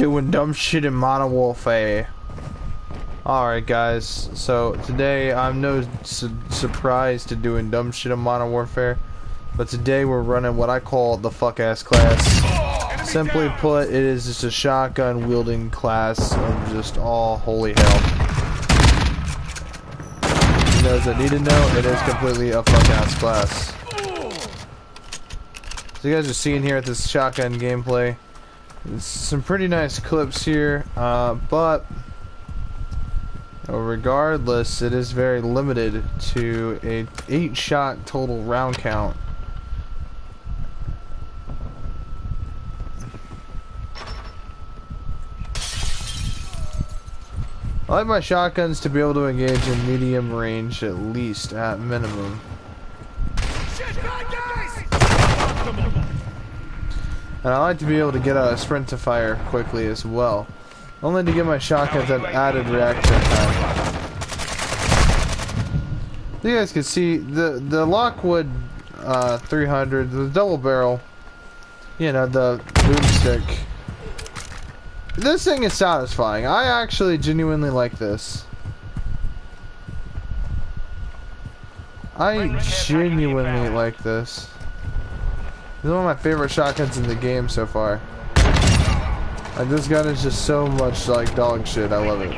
doing dumb shit in Modern Warfare. Alright guys, so today I'm no surprise to doing dumb shit in Modern Warfare, but today we're running what I call the fuck-ass class. Simply put, it is just a shotgun wielding class of just all holy hell. You those that need to know, it is completely a fuck-ass class. So you guys are seeing here at this shotgun gameplay, some pretty nice clips here, but regardless, it is very limited to a 8-shot total round count. I like my shotguns to be able to engage in medium range, at least at minimum. And I like to be able to get a sprint to fire quickly as well. Only to give my shotguns that added reaction time. You guys can see the Lockwood 300, the double barrel, you know, the boomstick. This thing is satisfying. I actually genuinely like this. I genuinely like this. This is one of my favorite shotguns in the game so far. Like, this gun is just so much like dog shit. I love it.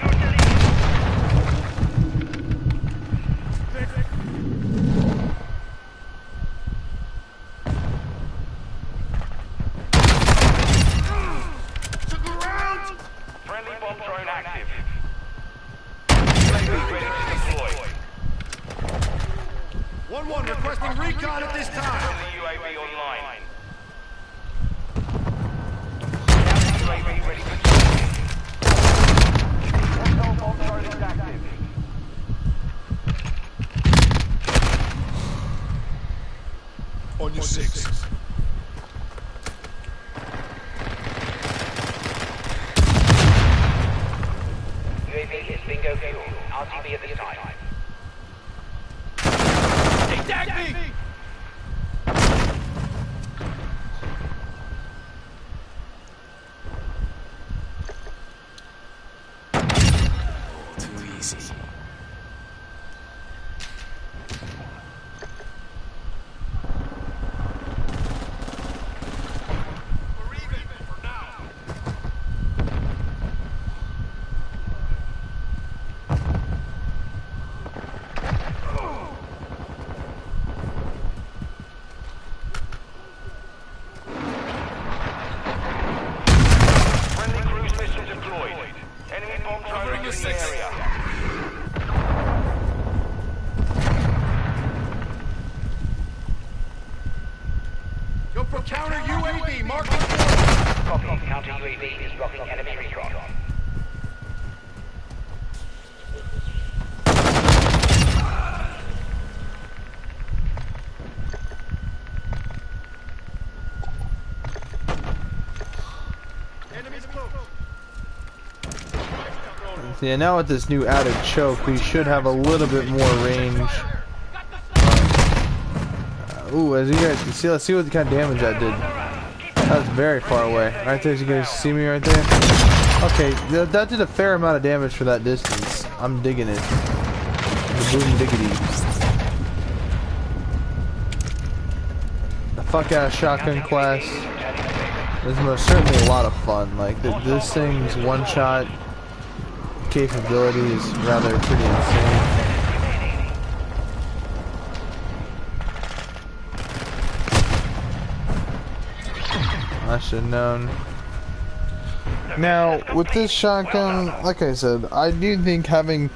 Friendly bomb drone active. UAV ready to deploy. 1-1 requesting recon at this time. The UAV online. UAV ready to deploy. Hostile bomb drone is active. On your six. UAV is bingo fuel. RTB at this time. Attack me! Too easy. We're even for now. Friendly cruise missile deployed. Enemy bomb drone in the area. Go for counter UAV, mark it. Copy. Counter UAV is blocking enemy recon. Enemies close. Yeah, now with this new added choke, we should have a little bit more range. Ooh, as you guys can see, let's see what kind of damage that did. That was very far away. Right there, you guys see me right there? Okay, that did a fair amount of damage for that distance. I'm digging it. The boom diggity. The fuck-ass shotgun class is most certainly a lot of fun. Like, this thing's one-shot capability is rather pretty insane. I should have known. Now, with this shotgun, like I said, I do think having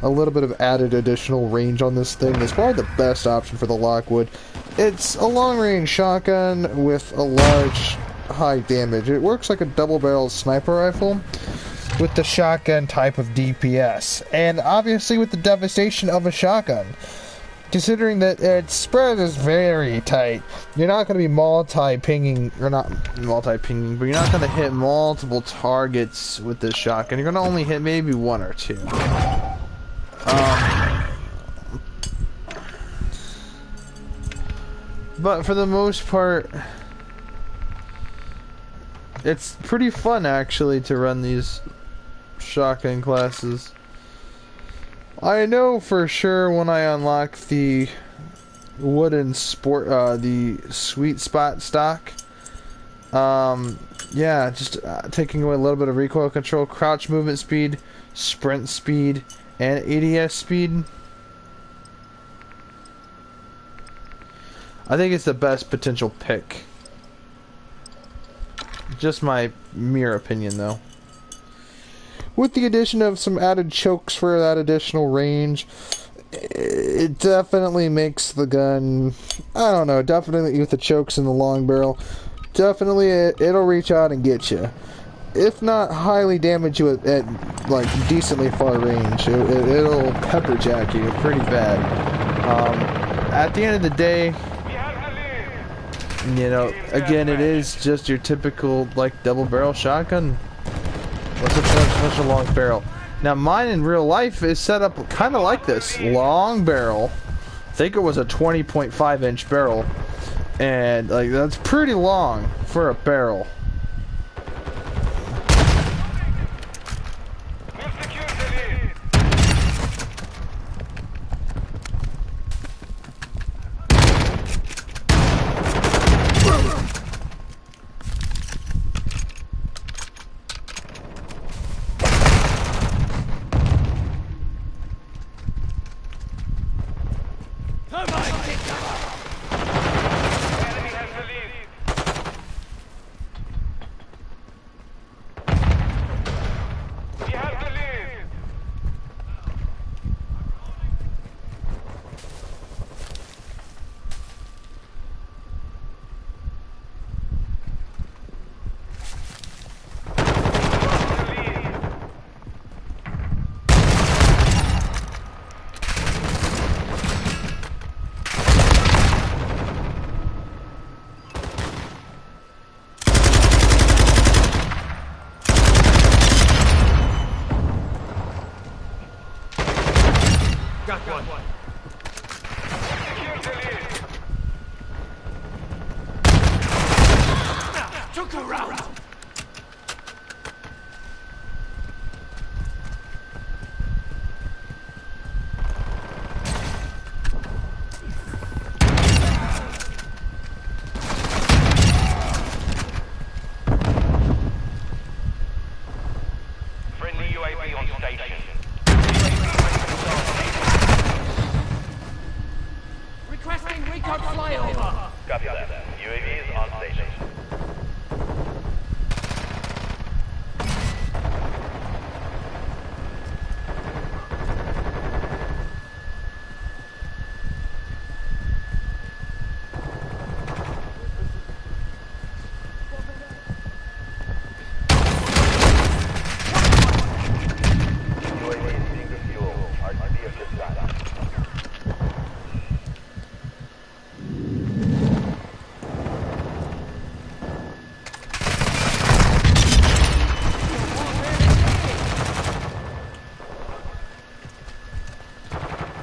a little bit of added additional range on this thing is probably the best option for the Lockwood. It's a long-range shotgun with a large, high damage. It works like a double-barreled sniper rifle with the shotgun type of DPS, and obviously with the devastation of a shotgun. Considering that its spread is very tight, you're not going to be multi-pinging, or not multi-pinging, but you're not going to hit multiple targets with this shotgun. You're going to only hit maybe one or two. But for the most part, it's pretty fun actually to run these shotgun classes. I know for sure when I unlock the wooden sport, the sweet spot stock, yeah, just taking away a little bit of recoil control, crouch movement speed, sprint speed, and ADS speed. I think it's the best potential pick. Just my mere opinion, though. With the addition of some added chokes for that additional range, it definitely makes the gun, I don't know, definitely with the chokes in the long barrel, definitely it'll reach out and get you. If not highly damage you at like decently far range, it'll pepperjack you pretty bad. At the end of the day, you know, again, it is just your typical like double barrel shotgun with such a long barrel. Now mine in real life is set up kind of like this, long barrel. I think it was a 20.5 inch barrel, and like that's pretty long for a barrel.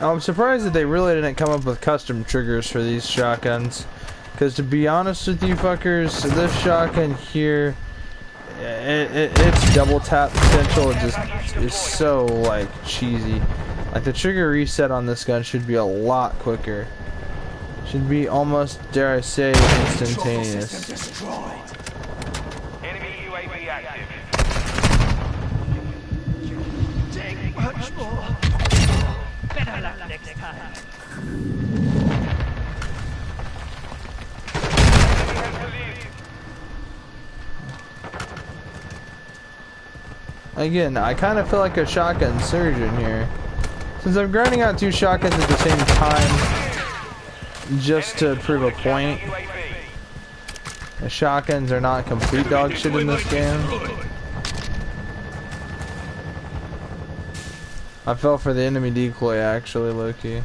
I'm surprised that they really didn't come up with custom triggers for these shotguns. Because to be honest with you fuckers, this shotgun here, its double tap potential just is so like cheesy. Like the trigger reset on this gun should be a lot quicker. Should be almost, dare I say, instantaneous. Enemy UAV active. Take much more. Better luck next time. Again, I kind of feel like a shotgun surgeon here. Since I'm grinding out 2 shotguns at the same time, just to prove a point. The shotguns are not complete dog shit in this game. I fell for the enemy decoy actually, low-key.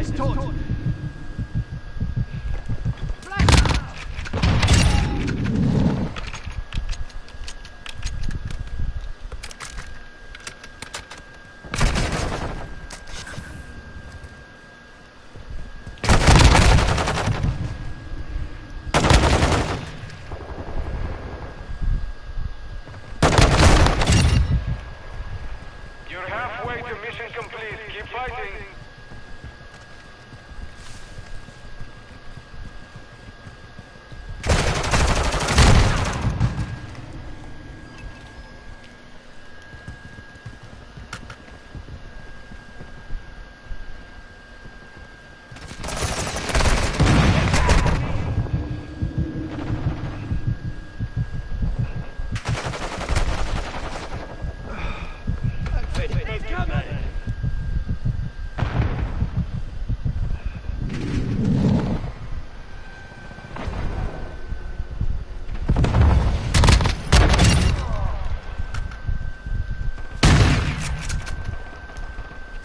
this tot. You're halfway to mission complete. Keep fighting. He's coming!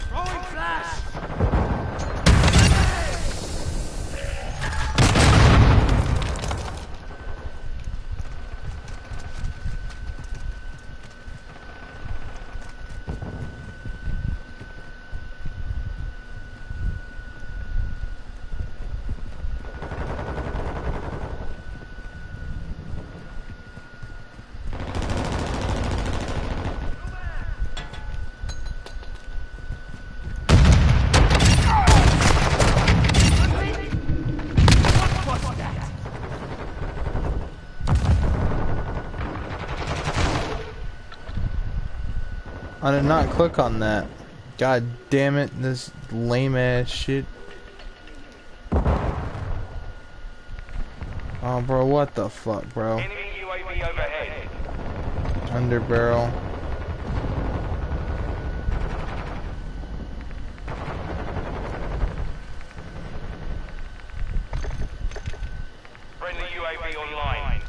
Throwing flash! I did not click on that. God damn it, this lame ass shit. Oh, bro, what the fuck, bro? Enemy UAV overhead. Under barrel. Friendly UAV online.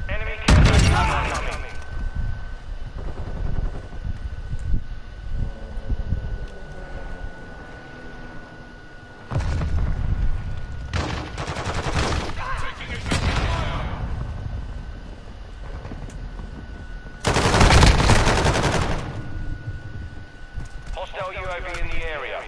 Enemy counter incoming. Hostile UAV in the area.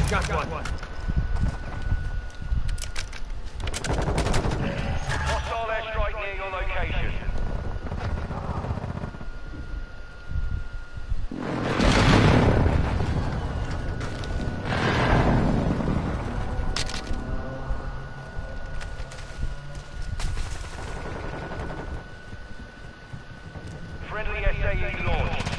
Got one. Hostile airstrike near your location. Friendly SAE launched.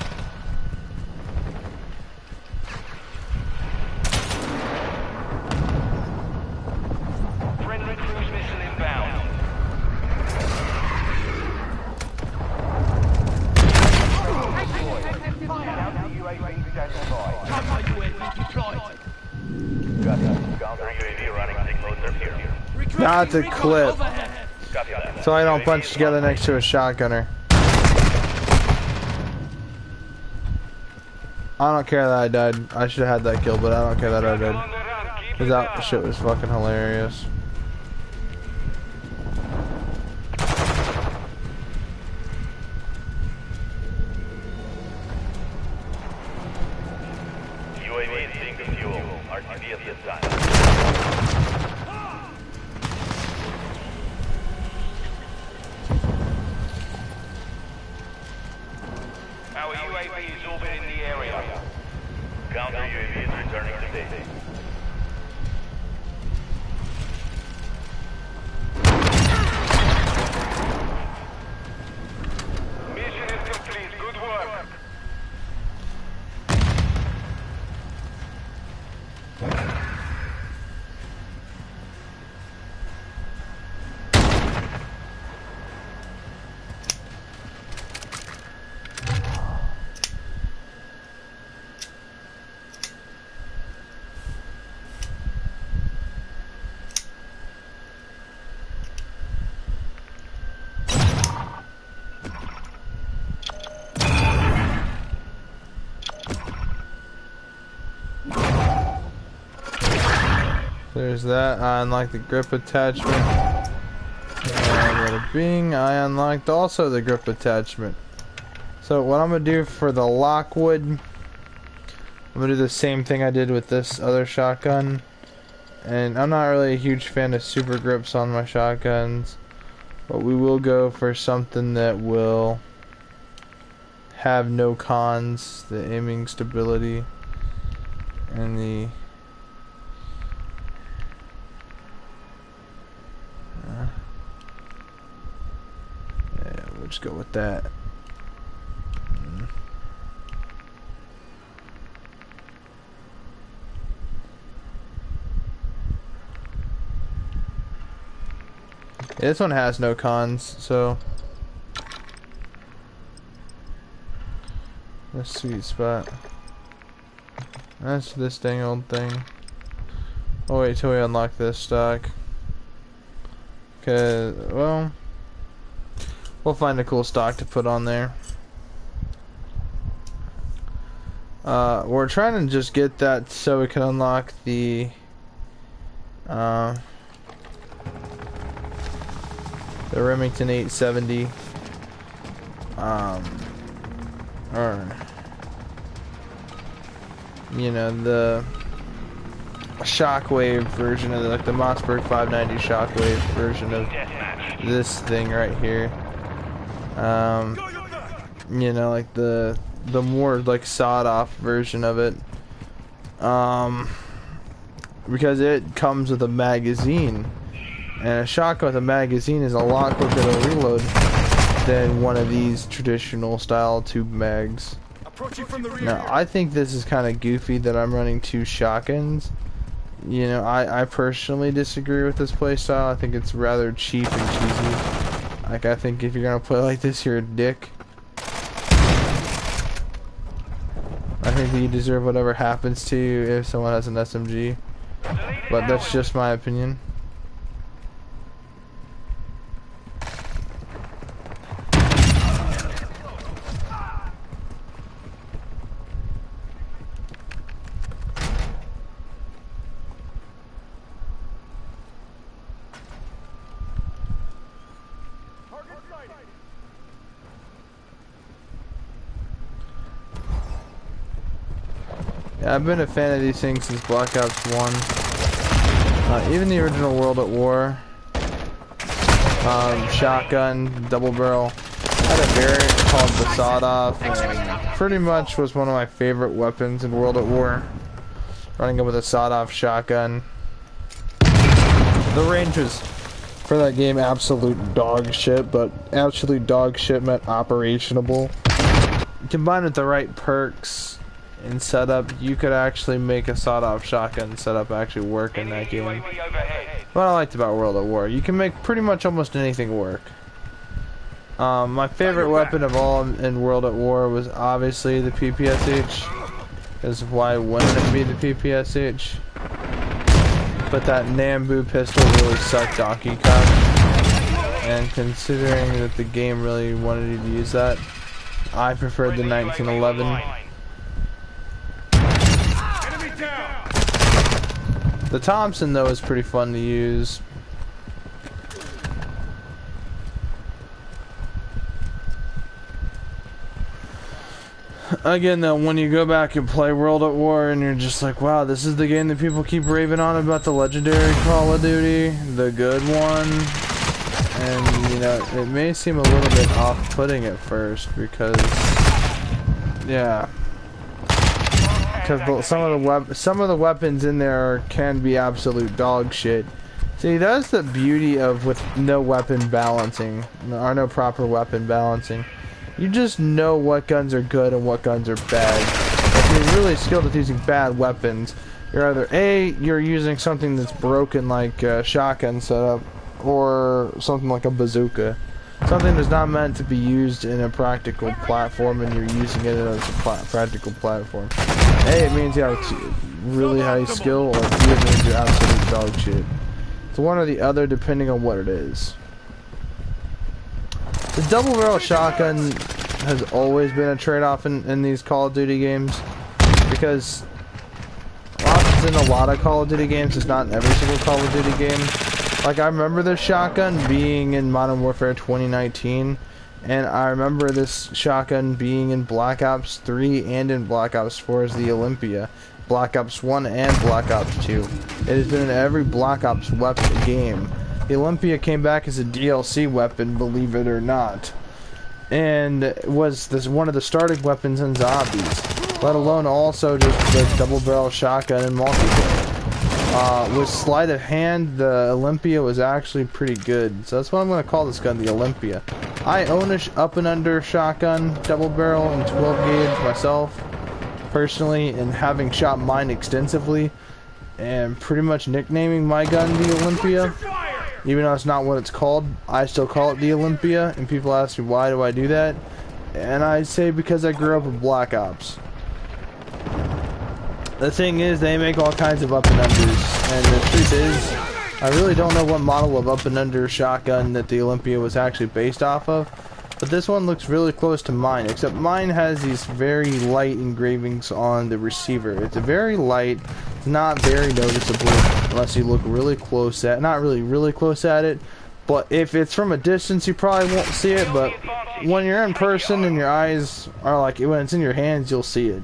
Friendly cruise missile inbound. UAV standing by. Counter UAV deployed. Counter UAV running signals are here. Recruiting That's a recon clip. overhead. Copy that. So I don't punch together next to a shotgunner. I don't care that I died. I should have had that kill, but I don't care that I died. Cause that shit was fucking hilarious. UAV is being refueled. RTB at this time. Our UAV is orbiting the area. Counter UAV is returning to base. There's that. I unlocked the grip attachment. Bada bing, I unlocked also the grip attachment. So what I'm gonna do for the Lockwood, I'm gonna do the same thing I did with this other shotgun. And I'm not really a huge fan of super grips on my shotguns, but we will go for something that will have no cons, the aiming stability and the yeah, we'll just go with that. Yeah, this one has no cons, so that's a sweet spot. That's this dang old thing. Oh wait till we unlock this stock. Cause, well, we'll find a cool stock to put on there. We're trying to just get that so we can unlock the Remington 870 or you know, the Shockwave version of like the Mossberg 590 Shockwave version of this thing right here. You know, like the more like sawed-off version of it. Because it comes with a magazine, and a shotgun with a magazine is a lot quicker to reload than one of these traditional style tube mags. Now, I think this is kind of goofy that I'm running two shotguns. You know, I personally disagree with this playstyle. I think it's rather cheap and cheesy. Like, I think if you're gonna play like this, you're a dick. I think that you deserve whatever happens to you if someone has an SMG. But that's just my opinion. Yeah, I've been a fan of these things since Black Ops 1. Even the original World at War. Shotgun, double barrel. Had a variant called the sawed-off, and pretty much was one of my favorite weapons in World at War. Running it with a sawed-off shotgun. The range was, for that game, absolute dog shit, but absolute dog shit meant operationable. Combined with the right perks and setup, you could actually make a sawed-off shotgun setup actually work in that game. What I liked about World at War, you can make pretty much almost anything work. My favorite weapon of all in World at War was obviously the PPSH. Because why wouldn't it be the PPSH? But that Nambu pistol really sucked Donkey Kong. And considering that the game really wanted you to use that, I preferred the 1911. The Thompson, though, is pretty fun to use. Again, though, when you go back and play World at War and you're just like, wow, this is the game that people keep raving on about, the legendary Call of Duty, the good one. And, you know, it may seem a little bit off-putting at first because, yeah. Because some of the weapons in there can be absolute dog shit. See, that's the beauty of with no weapon balancing, or no proper weapon balancing. You just know what guns are good and what guns are bad. If you're really skilled at using bad weapons, you're either A, you're using something that's broken like a shotgun setup, or something like a bazooka. Something that's not meant to be used in a practical platform and you're using it as a practical platform. A, it means you have really high skill, or B, it means you're absolute dog shit. It's one or the other depending on what it is. The double barrel shotgun has always been a trade-off in these Call of Duty games, because in a lot of Call of Duty games. It's not in every single Call of Duty game. Like, I remember this shotgun being in Modern Warfare 2019, and I remember this shotgun being in Black Ops 3 and in Black Ops 4 as the Olympia. Black Ops 1 and Black Ops 2. It has been in every Black Ops weapon game. The Olympia came back as a DLC weapon, believe it or not, and was one of the starting weapons in zombies, let alone also just the double barrel shotgun in multiplayer. With sleight of hand, the Olympia was actually pretty good, so that's what I'm going to call this gun, the Olympia. I own a up and under shotgun, double barrel, and 12 gauge myself, personally, and having shot mine extensively, and pretty much nicknaming my gun the Olympia. Even though it's not what it's called, I still call it the Olympia, and people ask me why do I do that, and I say because I grew up with Black Ops. The thing is, they make all kinds of up and unders, and the truth is, I really don't know what model of up and under shotgun that the Olympia was actually based off of, but this one looks really close to mine, except mine has these very light engravings on the receiver. It's very light, it's not very noticeable unless you look really close at, not really close at it, but if it's from a distance you probably won't see it, but when you're in person and your eyes are like, when it's in your hands, you'll see it.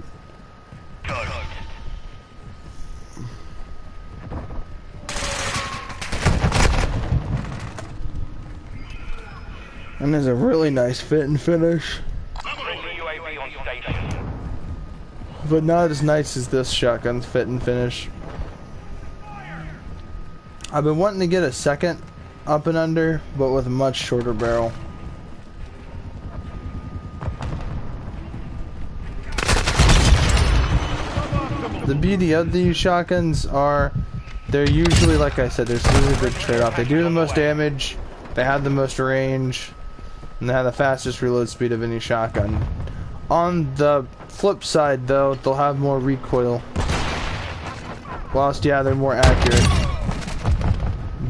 And there's a really nice fit and finish, but not as nice as this shotgun's fit and finish. I've been wanting to get a second up and under, but with a much shorter barrel. The beauty of these shotguns are, they're usually, like I said, there's usually a good trade-off. They do the most damage, they have the most range, and they have the fastest reload speed of any shotgun. On the flip side, though, they'll have more recoil. Whilst, yeah, they're more accurate.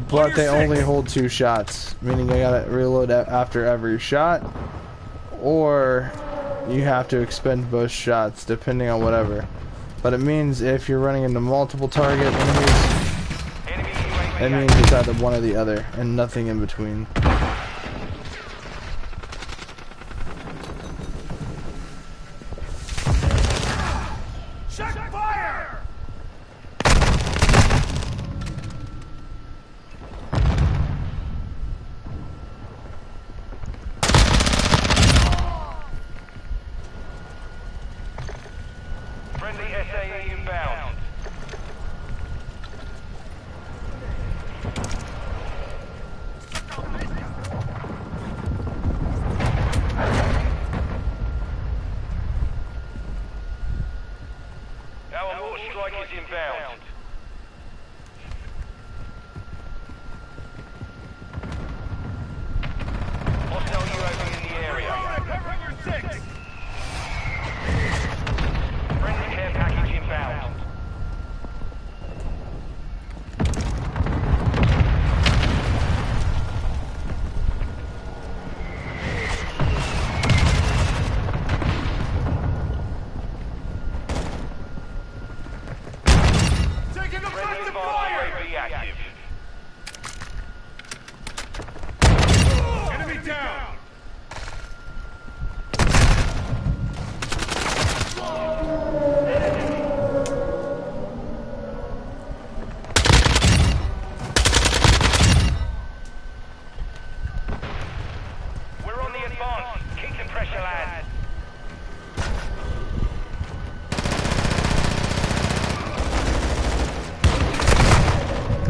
But they only hold 2 shots, meaning I gotta reload after every shot, or you have to expend both shots, depending on whatever. But it means if you're running into multiple target enemies, it means it's either one or the other, and nothing in between.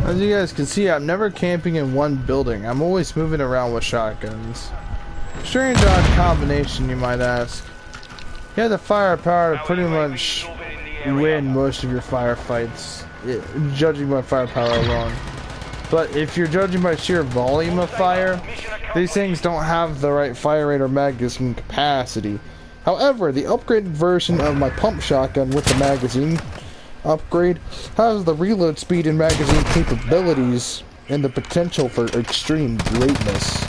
As you guys can see, I'm never camping in one building. I'm always moving around with shotguns. Strange odd combination, you might ask. You have the firepower to pretty much win most of your firefights, judging by firepower alone. But if you're judging by sheer volume of fire, these things don't have the right fire rate or magazine capacity. However, the upgraded version of my pump shotgun with the magazine upgrade has the reload speed and magazine capabilities and the potential for extreme greatness.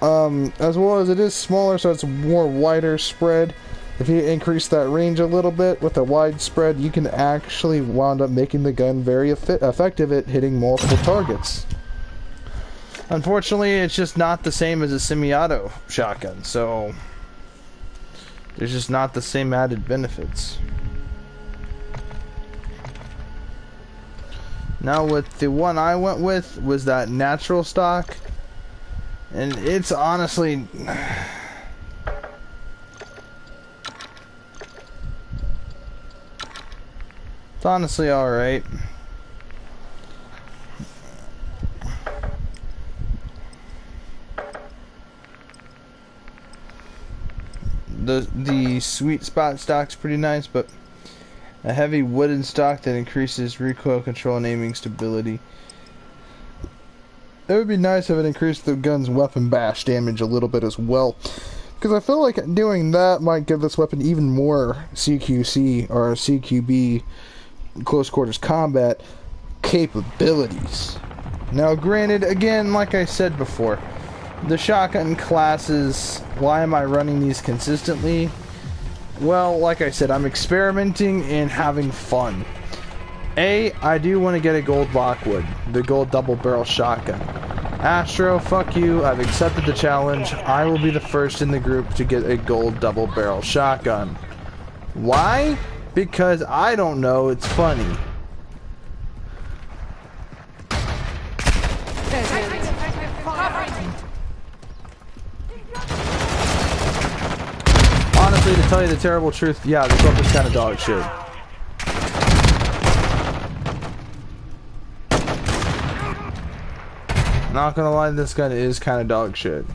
As well as it is smaller, so it's more wider spread, If you increase that range a little bit with a widespread, you can actually wind up making the gun very effective at hitting multiple targets. Unfortunately, it's just not the same as a semi-auto shotgun, so there's just not the same added benefits. Now with the one I went with was that natural stock, and it's honestly... it's honestly alright. The sweet spot stock's pretty nice, but a heavy wooden stock that increases recoil control and aiming stability. It would be nice if it increased the gun's weapon bash damage a little bit as well, because I feel like doing that might give this weapon even more CQC or CQB close quarters combat capabilities. Now granted, again, like I said before, the shotgun classes, why am I running these consistently? Well, like I said, I'm experimenting and having fun. I do want to get a gold Lockwood, the gold double barrel shotgun. Astro, fuck you, I've accepted the challenge. I will be the first in the group to get a gold double barrel shotgun. Why? Because I don't know, it's funny. Honestly, to tell you the terrible truth, yeah, this weapon's kind of dog shit. Not gonna lie, this gun is kind of dog shit.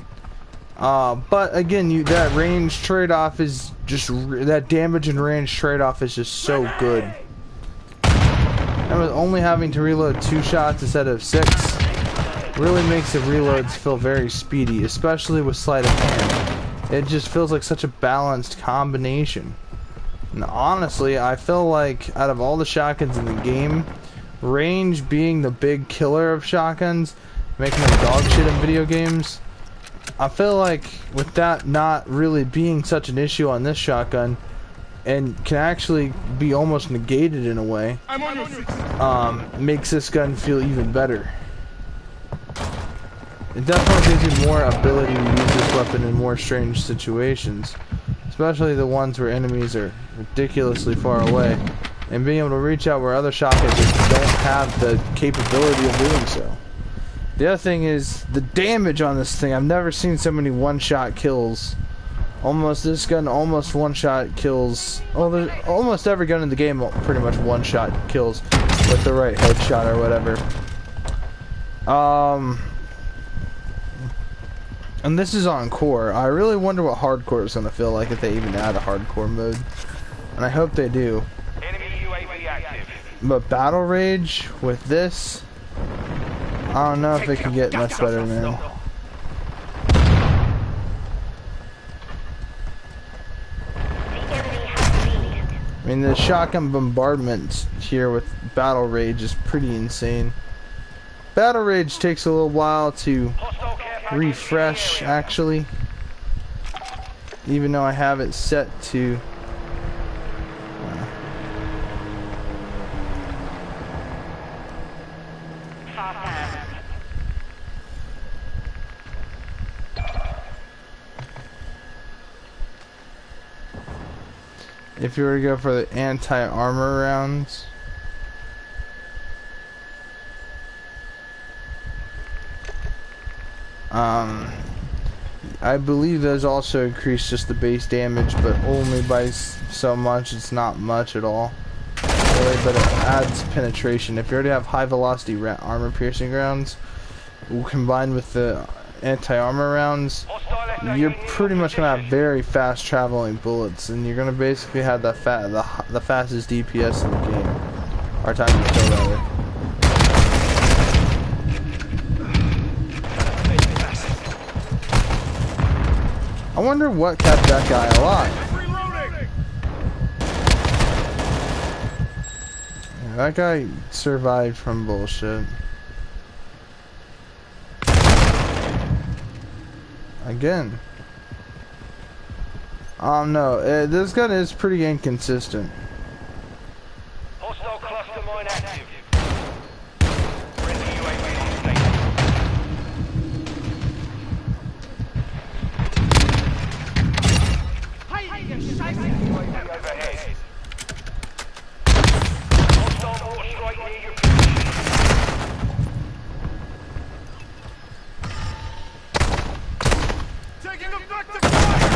But again, that range trade-off is just that damage and range trade-off is just so good. And with only having to reload 2 shots instead of 6, really makes the reloads feel very speedy, especially with sleight of hand. It just feels like such a balanced combination. And honestly, I feel like out of all the shotguns in the game, range being the big killer of shotguns, making them dog shit in video games, I feel like with that not really being such an issue on this shotgun, and can actually be almost negated in a way, makes this gun feel even better. It definitely gives you more ability to use this weapon in more strange situations, especially the ones where enemies are ridiculously far away, and being able to reach out where other shotguns just don't have the capability of doing so. The other thing is the damage on this thing. I've never seen so many one-shot kills. This gun almost one-shot kills. Well, almost every gun in the game pretty much one-shot kills with the right headshot or whatever. And this is on core. I really wonder what hardcore is going to feel like if they even add a hardcore mode. And I hope they do. Enemy UAV active. But Battle Rage with this, I don't know if it can get much better, man. I mean, the shotgun bombardment here with Battle Rage is pretty insane. Battle Rage takes a little while to refresh, actually, even though I have it set to if you were to go for the anti-armor rounds, I believe those also increase just the base damage, but only by so much. It's not much at all, really, but it adds penetration. If you already have high velocity armor piercing rounds combined with the anti-armor rounds, you're pretty much gonna have very fast traveling bullets, and you're gonna basically have the fastest DPS in the game, or time to kill, rather. I wonder what kept that guy alive. Yeah, that guy survived from bullshit. Again. No, this gun is pretty inconsistent. Hostile cluster mine active. Friendly UAV on station. UAV overhead. Hostile mortar strike near your position. Taking effective fire!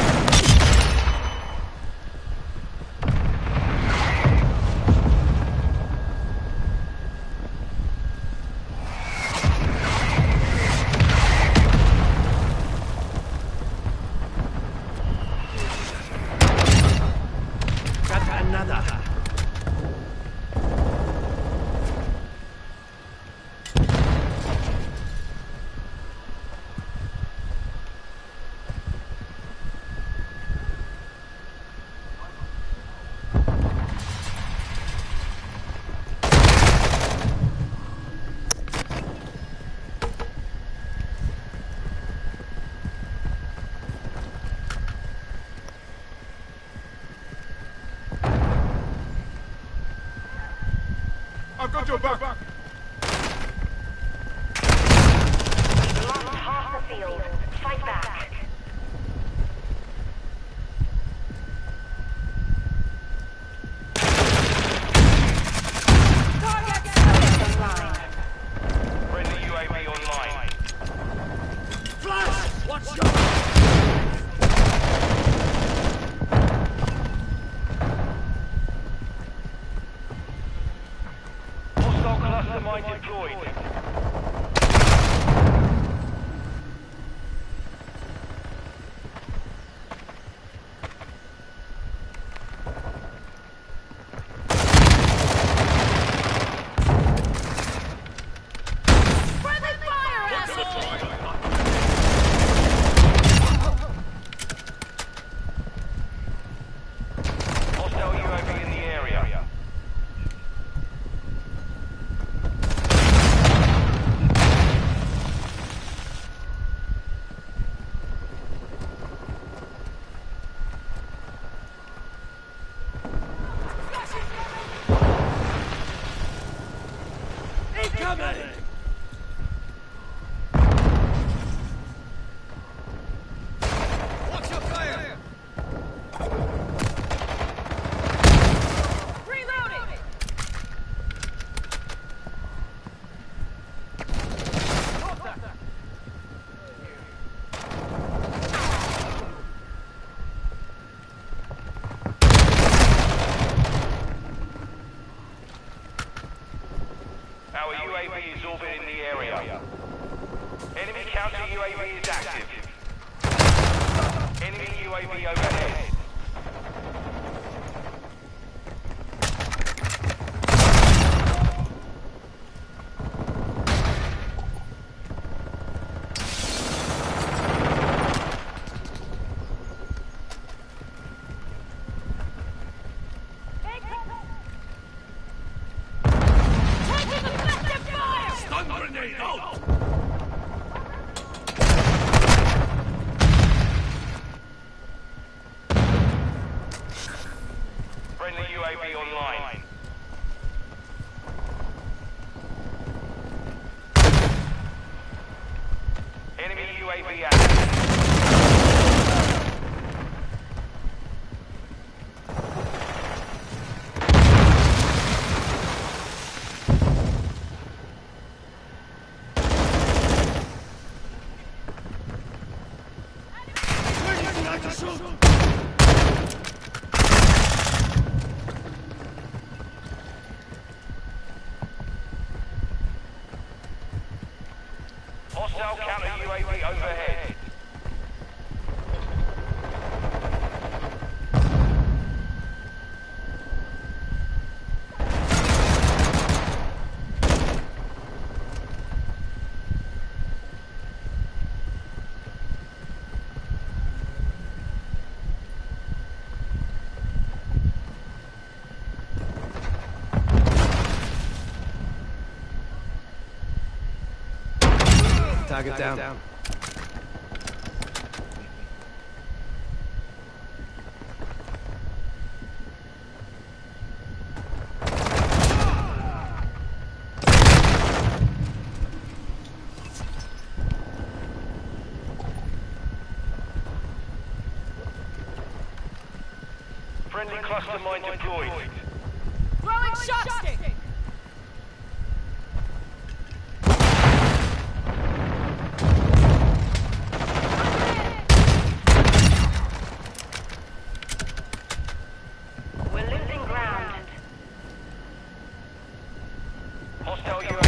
I've got your back. Lost half the field. Fight back. Friendly UAV online. Flash! Watch your... Hostile cluster mine deployed. Hostile UAV in the area. Incoming! Watch your fire! Reloading! Our UAV is orbiting the area. Enemy counter UAV is active. Enemy UAV overhead. Stun grenade out! Friendly UAV online. Enemy UAV active. Like to shoot! Hostile counter UAV overhead. Target down. Friendly cluster mine deployed. Throwing shot stick! We're losing ground. Hostile UAV